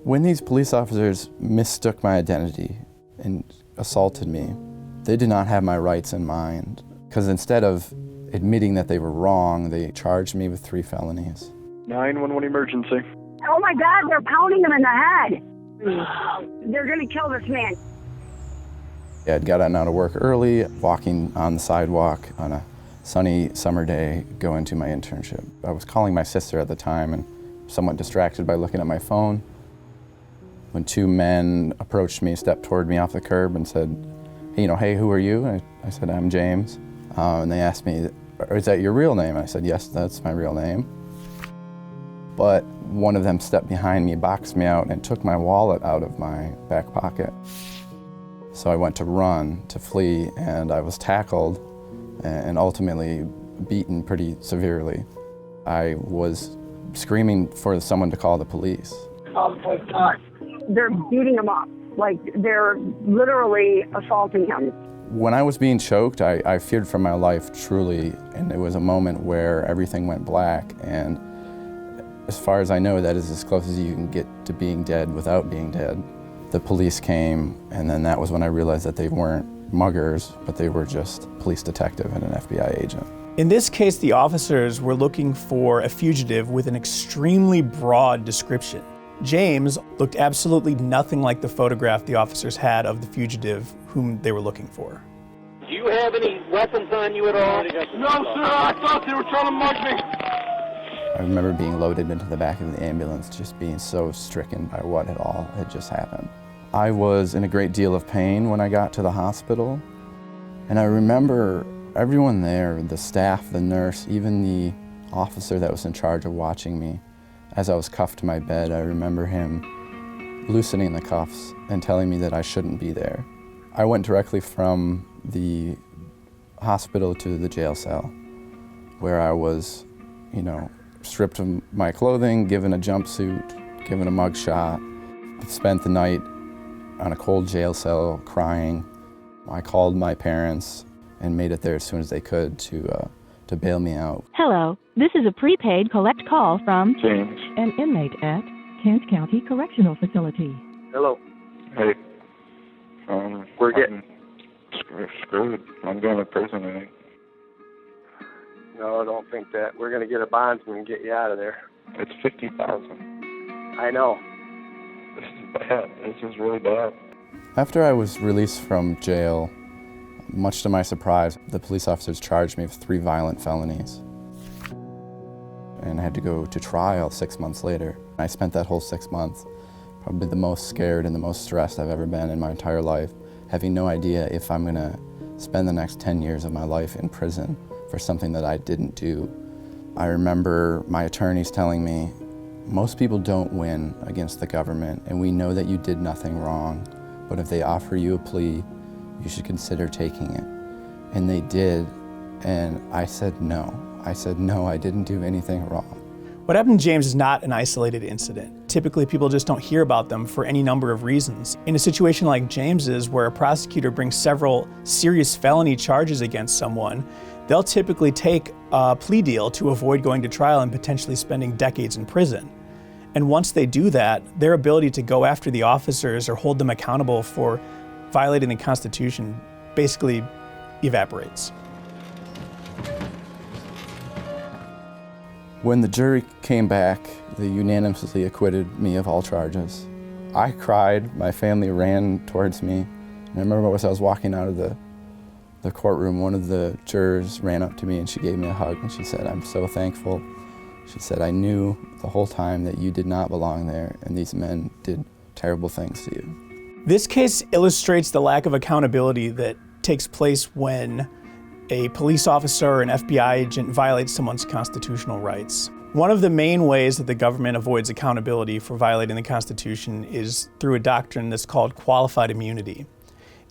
When these police officers mistook my identity and assaulted me, they did not have my rights in mind, because instead of admitting that they were wrong, they charged me with 3 felonies. 911 emergency. Oh my God, they're pounding him in the head. They're gonna kill this man. I'd gotten out of work early, walking on the sidewalk on a sunny summer day, going to my internship. I was calling my sister at the time and somewhat distracted by looking at my phone, when 2 men approached me, stepped toward me off the curb and said, hey, who are you? And I said, I'm James. And they asked me, is that your real name? I said, yes, that's my real name. But one of them stepped behind me, boxed me out, and took my wallet out of my back pocket. So I went to run, to flee, and I was tackled and ultimately beaten pretty severely. I was screaming for someone to call the police. Oh my God. They're beating him up. Like, they're literally assaulting him. When I was being choked, I feared for my life, truly, and it was a moment where everything went black, and as far as I know, that is as close as you can get to being dead without being dead. The police came, and then that was when I realized that they weren't muggers, but they were just a police detective and an FBI agent. In this case, the officers were looking for a fugitive with an extremely broad description. James looked absolutely nothing like the photograph the officers had of the fugitive whom they were looking for. Do you have any weapons on you at all? No, sir, I thought they were trying to mug me. I remember being loaded into the back of the ambulance, just being so stricken by what had all had just happened. I was in a great deal of pain when I got to the hospital, and I remember everyone there, the staff, the nurse, even the officer that was in charge of watching me. As I was cuffed to my bed, I remember him loosening the cuffs and telling me that I shouldn't be there. I went directly from the hospital to the jail cell, where I was, stripped of my clothing, given a jumpsuit, given a mug shot. Spent the night on a cold jail cell crying. I called my parents and made it there as soon as they could to bail me out. Hello, this is a prepaid collect call from James. an inmate at Kent County Correctional Facility. Hello. Hey. We're getting Screwed. I'm going to prison, I think. No, I don't think that. We're going to get a bondsman and get you out of there. It's $50,000. I know. This is bad. This is really bad. After I was released from jail, much to my surprise, the police officers charged me with 3 violent felonies. And I had to go to trial 6 months later. I spent that whole 6 months probably the most scared and the most stressed I've ever been in my entire life, having no idea if I'm going to spend the next 10 years of my life in prison for something that I didn't do. I remember my attorneys telling me, most people don't win against the government, and we know that you did nothing wrong, but if they offer you a plea, you should consider taking it. And they did, and I said no. I said, no, I didn't do anything wrong. What happened to James is not an isolated incident. Typically, people just don't hear about them for any number of reasons. In a situation like James's, where a prosecutor brings several serious felony charges against someone, they'll typically take a plea deal to avoid going to trial and potentially spending decades in prison. And once they do that, their ability to go after the officers or hold them accountable for violating the Constitution basically evaporates. When the jury came back, they unanimously acquitted me of all charges. I cried, my family ran towards me. And I remember as I was walking out of the courtroom, one of the jurors ran up to me and she gave me a hug and she said, I'm so thankful. She said, I knew the whole time that you did not belong there and these men did terrible things to you. This case illustrates the lack of accountability that takes place when a police officer or an FBI agent violates someone's constitutional rights. One of the main ways that the government avoids accountability for violating the Constitution is through a doctrine that's called qualified immunity.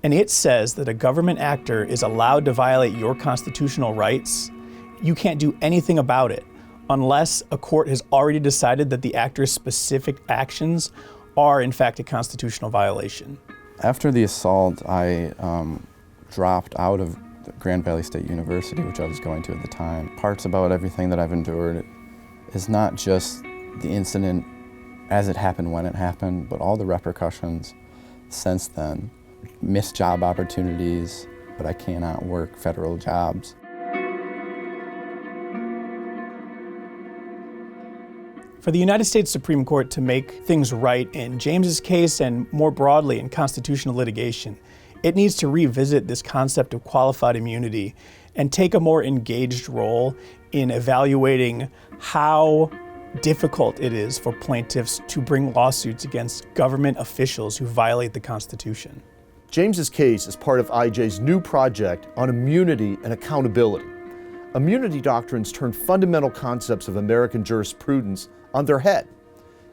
And it says that a government actor is allowed to violate your constitutional rights. You can't do anything about it unless a court has already decided that the actor's specific actions are in fact a constitutional violation. After the assault, I dropped out of Grand Valley State University, which I was going to at the time. Parts about everything that I've endured is not just the incident as it happened when it happened, but all the repercussions since then. Missed job opportunities, but I cannot work federal jobs. For the United States Supreme Court to make things right in James's case and more broadly in constitutional litigation, it needs to revisit this concept of qualified immunity and take a more engaged role in evaluating how difficult it is for plaintiffs to bring lawsuits against government officials who violate the Constitution. James's case is part of IJ's new project on immunity and accountability. Immunity doctrines turn fundamental concepts of American jurisprudence on their head.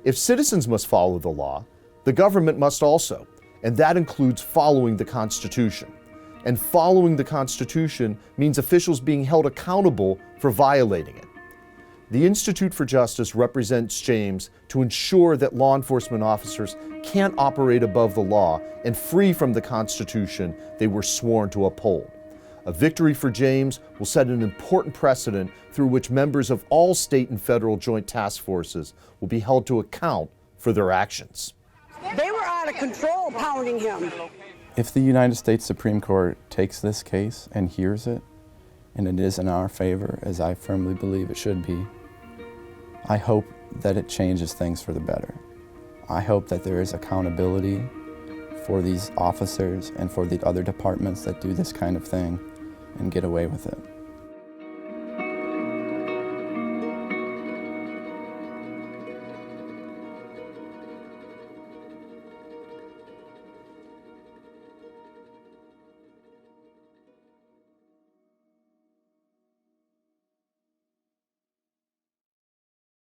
If citizens must follow the law, the government must also, and that includes following the Constitution. And following the Constitution means officials being held accountable for violating it. The Institute for Justice represents James to ensure that law enforcement officers can't operate above the law and free from the Constitution they were sworn to uphold. A victory for James will set an important precedent through which members of all state and federal joint task forces will be held to account for their actions. They were out of control pounding him. If the United States Supreme Court takes this case and hears it, and it is in our favor, as I firmly believe it should be, I hope that it changes things for the better. I hope that there is accountability for these officers and for the other departments that do this kind of thing and get away with it.